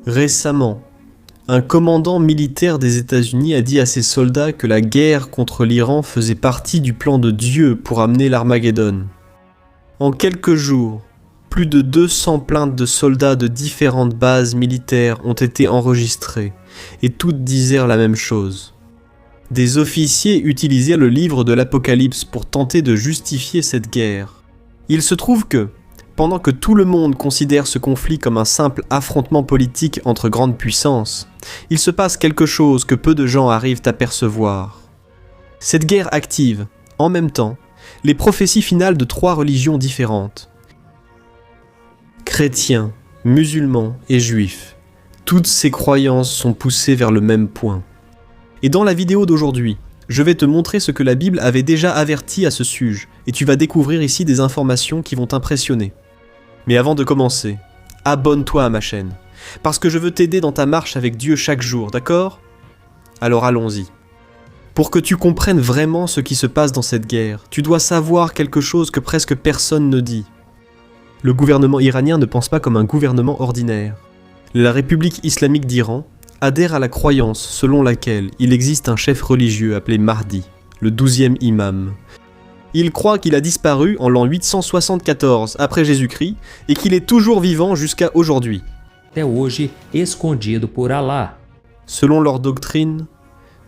Récemment, un commandant militaire des États-Unis a dit à ses soldats que la guerre contre l'Iran faisait partie du plan de Dieu pour amener l'Armageddon. En quelques jours, plus de 200 plaintes de soldats de différentes bases militaires ont été enregistrées, et toutes disaient la même chose. Des officiers utilisèrent le livre de l'Apocalypse pour tenter de justifier cette guerre. Il se trouve que, pendant que tout le monde considère ce conflit comme un simple affrontement politique entre grandes puissances, il se passe quelque chose que peu de gens arrivent à percevoir. Cette guerre active, en même temps, les prophéties finales de 3 religions différentes. Chrétiens, musulmans et juifs, toutes ces croyances sont poussées vers le même point. Et dans la vidéo d'aujourd'hui, je vais te montrer ce que la Bible avait déjà averti à ce sujet, et tu vas découvrir ici des informations qui vont t'impressionner. Mais avant de commencer, abonne-toi à ma chaîne, parce que je veux t'aider dans ta marche avec Dieu chaque jour, d'accord? Alors allons-y. Pour que tu comprennes vraiment ce qui se passe dans cette guerre, tu dois savoir quelque chose que presque personne ne dit. Le gouvernement iranien ne pense pas comme un gouvernement ordinaire. La République islamique d'Iran adhère à la croyance selon laquelle il existe un chef religieux appelé Mahdi, le 12e imam. Il croit qu'il a disparu en l'an 874 après Jésus-Christ et qu'il est toujours vivant jusqu'à aujourd'hui. Até hoje escondido por Allah. Selon leur doctrine,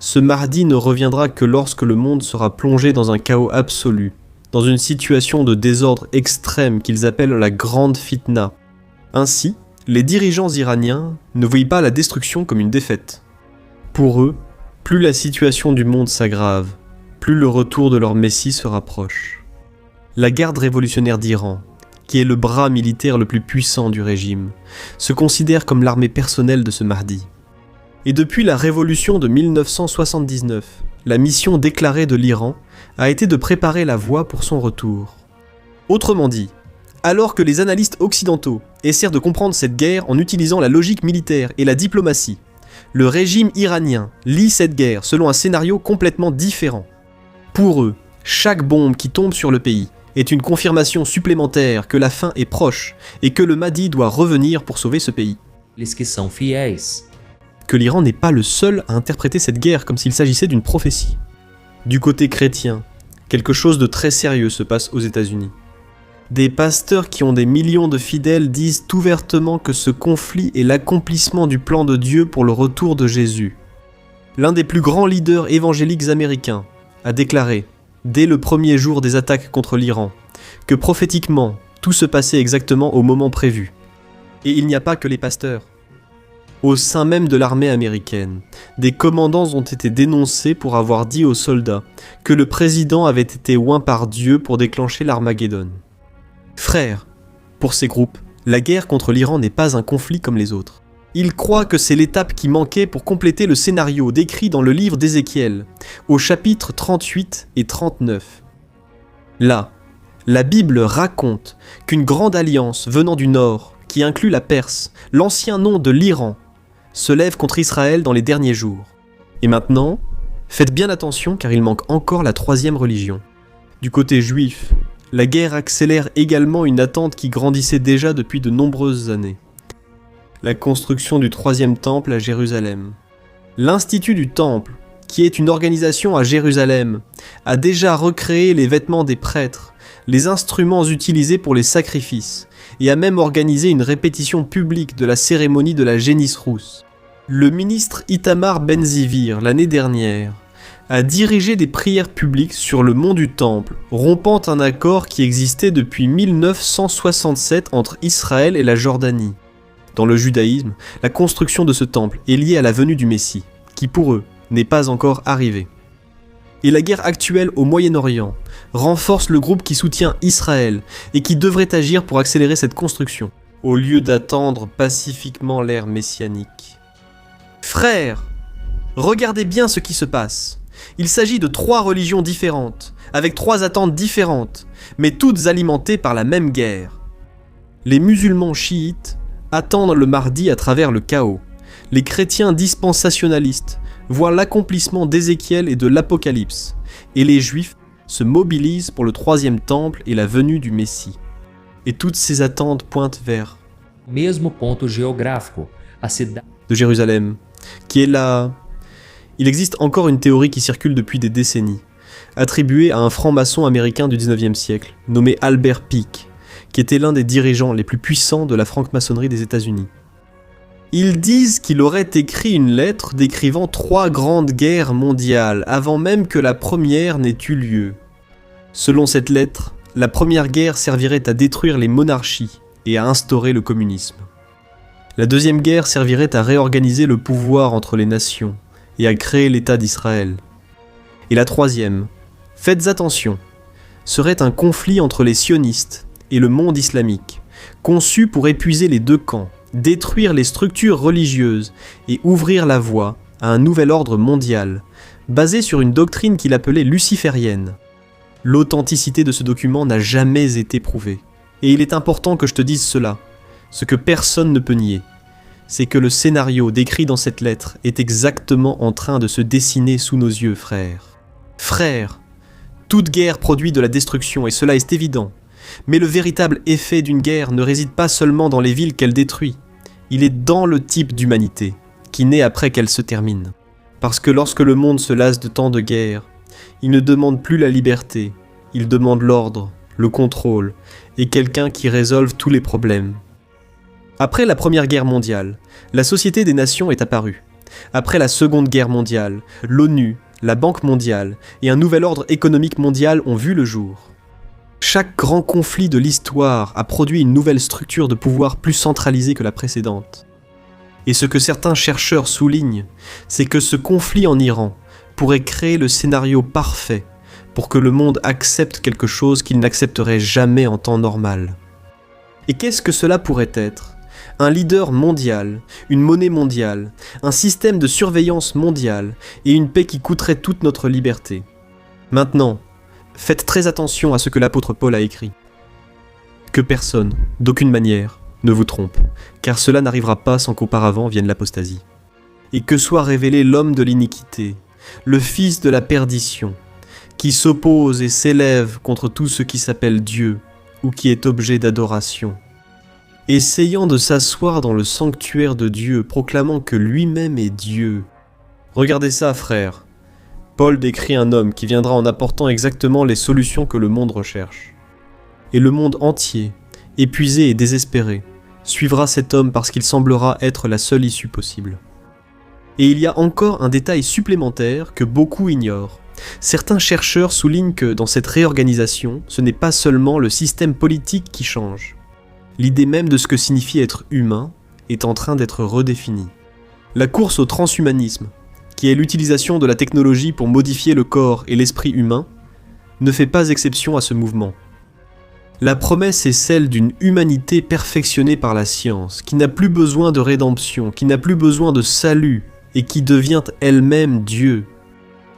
ce Mahdi ne reviendra que lorsque le monde sera plongé dans un chaos absolu, dans une situation de désordre extrême qu'ils appellent la grande fitna. Ainsi, les dirigeants iraniens ne voient pas la destruction comme une défaite. Pour eux, plus la situation du monde s'aggrave, plus le retour de leur messie se rapproche. La garde révolutionnaire d'Iran, qui est le bras militaire le plus puissant du régime, se considère comme l'armée personnelle de ce Mahdi. Et depuis la révolution de 1979, la mission déclarée de l'Iran a été de préparer la voie pour son retour. Autrement dit, alors que les analystes occidentaux essaient de comprendre cette guerre en utilisant la logique militaire et la diplomatie, le régime iranien lit cette guerre selon un scénario complètement différent. Pour eux, chaque bombe qui tombe sur le pays est une confirmation supplémentaire que la fin est proche et que le Mahdi doit revenir pour sauver ce pays. Eles que são fiéis. Que l'Iran n'est pas le seul à interpréter cette guerre comme s'il s'agissait d'une prophétie. Du côté chrétien, quelque chose de très sérieux se passe aux États-Unis. Des pasteurs qui ont des millions de fidèles disent ouvertement que ce conflit est l'accomplissement du plan de Dieu pour le retour de Jésus. L'un des plus grands leaders évangéliques américains a déclaré, dès le premier jour des attaques contre l'Iran, que prophétiquement, tout se passait exactement au moment prévu. Et il n'y a pas que les pasteurs. Au sein même de l'armée américaine, des commandants ont été dénoncés pour avoir dit aux soldats que le président avait été oint par Dieu pour déclencher l'Armageddon. Frères, pour ces groupes, la guerre contre l'Iran n'est pas un conflit comme les autres. Ils croient que c'est l'étape qui manquait pour compléter le scénario décrit dans le livre d'Ézéchiel, au chapitre 38 et 39. Là, la Bible raconte qu'une grande alliance venant du nord, qui inclut la Perse, l'ancien nom de l'Iran, se lève contre Israël dans les derniers jours. Et maintenant, faites bien attention car il manque encore la 3e religion. Du côté juif, la guerre accélère également une attente qui grandissait déjà depuis de nombreuses années. La construction du 3e temple à Jérusalem. L'Institut du Temple, qui est une organisation à Jérusalem, a déjà recréé les vêtements des prêtres, les instruments utilisés pour les sacrifices, et a même organisé une répétition publique de la cérémonie de la génisse rousse. Le ministre Itamar Ben-Gvir, l'année dernière, a dirigé des prières publiques sur le mont du Temple, rompant un accord qui existait depuis 1967 entre Israël et la Jordanie. Dans le judaïsme, la construction de ce temple est liée à la venue du Messie, qui pour eux n'est pas encore arrivé. Et la guerre actuelle au Moyen-Orient renforce le groupe qui soutient Israël et qui devrait agir pour accélérer cette construction, au lieu d'attendre pacifiquement l'ère messianique. Frères, regardez bien ce qui se passe. Il s'agit de 3 religions différentes, avec 3 attentes différentes, mais toutes alimentées par la même guerre. Les musulmans chiites attendent le Mahdi à travers le chaos. Les chrétiens dispensationalistes voient l'accomplissement d'Ézéchiel et de l'Apocalypse, et les juifs se mobilisent pour le 3e temple et la venue du Messie. Et toutes ces attentes pointent vers Mesmo ponto geográfico. a cidade de Jérusalem, qui est là. Il existe encore une théorie qui circule depuis des décennies, attribuée à un franc-maçon américain du 19e siècle, nommé Albert Peake, qui était l'un des dirigeants les plus puissants de la franc-maçonnerie des États-Unis. Ils disent qu'il aurait écrit une lettre décrivant 3 grandes guerres mondiales avant même que la première n'ait eu lieu. Selon cette lettre, la première guerre servirait à détruire les monarchies et à instaurer le communisme. La deuxième guerre servirait à réorganiser le pouvoir entre les nations et à créer l'État d'Israël. Et la troisième, faites attention, serait un conflit entre les sionistes et le monde islamique, conçu pour épuiser les deux camps, détruire les structures religieuses et ouvrir la voie à un nouvel ordre mondial, basé sur une doctrine qu'il appelait luciférienne. L'authenticité de ce document n'a jamais été prouvée. Et il est important que je te dise cela, ce que personne ne peut nier, c'est que le scénario décrit dans cette lettre est exactement en train de se dessiner sous nos yeux, frères. Frères, toute guerre produit de la destruction et cela est évident. Mais le véritable effet d'une guerre ne réside pas seulement dans les villes qu'elle détruit, il est dans le type d'humanité qui naît après qu'elle se termine. Parce que lorsque le monde se lasse de tant de guerres, il ne demande plus la liberté, il demande l'ordre, le contrôle et quelqu'un qui résolve tous les problèmes. Après la Première Guerre mondiale, la Société des Nations est apparue. Après la Seconde Guerre mondiale, l'ONU, la Banque mondiale et un nouvel ordre économique mondial ont vu le jour. Chaque grand conflit de l'histoire a produit une nouvelle structure de pouvoir plus centralisée que la précédente. Et ce que certains chercheurs soulignent, c'est que ce conflit en Iran pourrait créer le scénario parfait pour que le monde accepte quelque chose qu'il n'accepterait jamais en temps normal. Et qu'est-ce que cela pourrait être ? Un leader mondial, une monnaie mondiale, un système de surveillance mondiale et une paix qui coûterait toute notre liberté. Maintenant, faites très attention à ce que l'apôtre Paul a écrit. Que personne, d'aucune manière, ne vous trompe, car cela n'arrivera pas sans qu'auparavant vienne l'apostasie. Et que soit révélé l'homme de l'iniquité, le fils de la perdition, qui s'oppose et s'élève contre tout ce qui s'appelle Dieu ou qui est objet d'adoration, essayant de s'asseoir dans le sanctuaire de Dieu, proclamant que lui-même est Dieu. Regardez ça, frère. Paul décrit un homme qui viendra en apportant exactement les solutions que le monde recherche. Et le monde entier, épuisé et désespéré, suivra cet homme parce qu'il semblera être la seule issue possible. Et il y a encore un détail supplémentaire que beaucoup ignorent. Certains chercheurs soulignent que dans cette réorganisation, ce n'est pas seulement le système politique qui change. L'idée même de ce que signifie être humain est en train d'être redéfinie. La course au transhumanisme, qui est l'utilisation de la technologie pour modifier le corps et l'esprit humain, ne fait pas exception à ce mouvement. La promesse est celle d'une humanité perfectionnée par la science, qui n'a plus besoin de rédemption, qui n'a plus besoin de salut, et qui devient elle-même Dieu.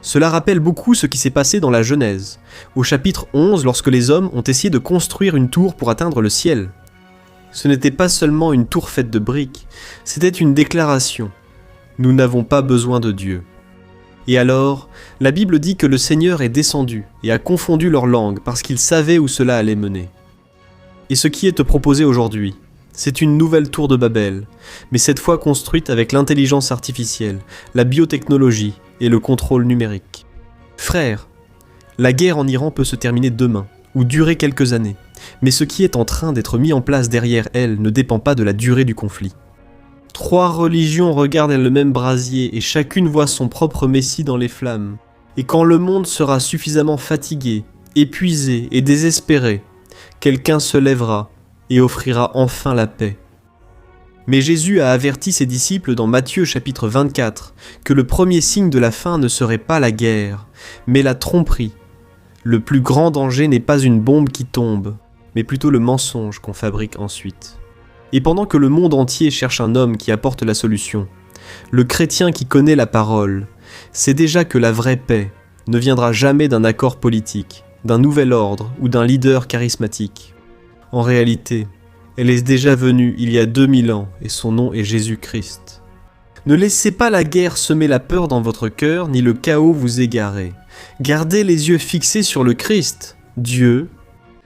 Cela rappelle beaucoup ce qui s'est passé dans la Genèse, au chapitre 11 lorsque les hommes ont essayé de construire une tour pour atteindre le ciel. Ce n'était pas seulement une tour faite de briques, c'était une déclaration. Nous n'avons pas besoin de Dieu. Et alors, la Bible dit que le Seigneur est descendu et a confondu leur langue parce qu'il savait où cela allait mener. Et ce qui est proposé aujourd'hui, c'est une nouvelle tour de Babel, mais cette fois construite avec l'intelligence artificielle, la biotechnologie et le contrôle numérique. Frères, la guerre en Iran peut se terminer demain, ou durer quelques années, mais ce qui est en train d'être mis en place derrière elle ne dépend pas de la durée du conflit. 3 religions regardent le même brasier et chacune voit son propre messie dans les flammes. Et quand le monde sera suffisamment fatigué, épuisé et désespéré, quelqu'un se lèvera et offrira enfin la paix. Mais Jésus a averti ses disciples dans Matthieu chapitre 24 que le premier signe de la fin ne serait pas la guerre, mais la tromperie. Le plus grand danger n'est pas une bombe qui tombe, mais plutôt le mensonge qu'on fabrique ensuite. Et pendant que le monde entier cherche un homme qui apporte la solution, le chrétien qui connaît la parole sait déjà que la vraie paix ne viendra jamais d'un accord politique, d'un nouvel ordre ou d'un leader charismatique. En réalité, elle est déjà venue il y a 2000 ans et son nom est Jésus-Christ. Ne laissez pas la guerre semer la peur dans votre cœur ni le chaos vous égarer. Gardez les yeux fixés sur le Christ, Dieu,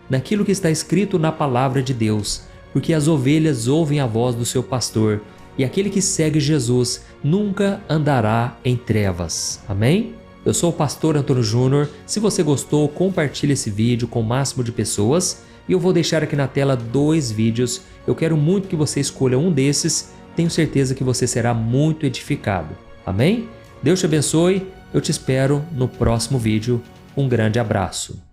naquilo que está escrito na palavra de Deus, porque as ovelhas ouvem a voz do seu pastor, e aquele que segue Jesus nunca andará em trevas. Amém? Eu sou o pastor Antônio Júnior. Se você gostou, compartilhe esse vídeo com o máximo de pessoas. E eu vou deixar aqui na tela 2 vídeos. Eu quero muito que você escolha um desses. Tenho certeza que você será muito edificado. Amém? Deus te abençoe. Eu te espero no próximo vídeo. Um grande abraço.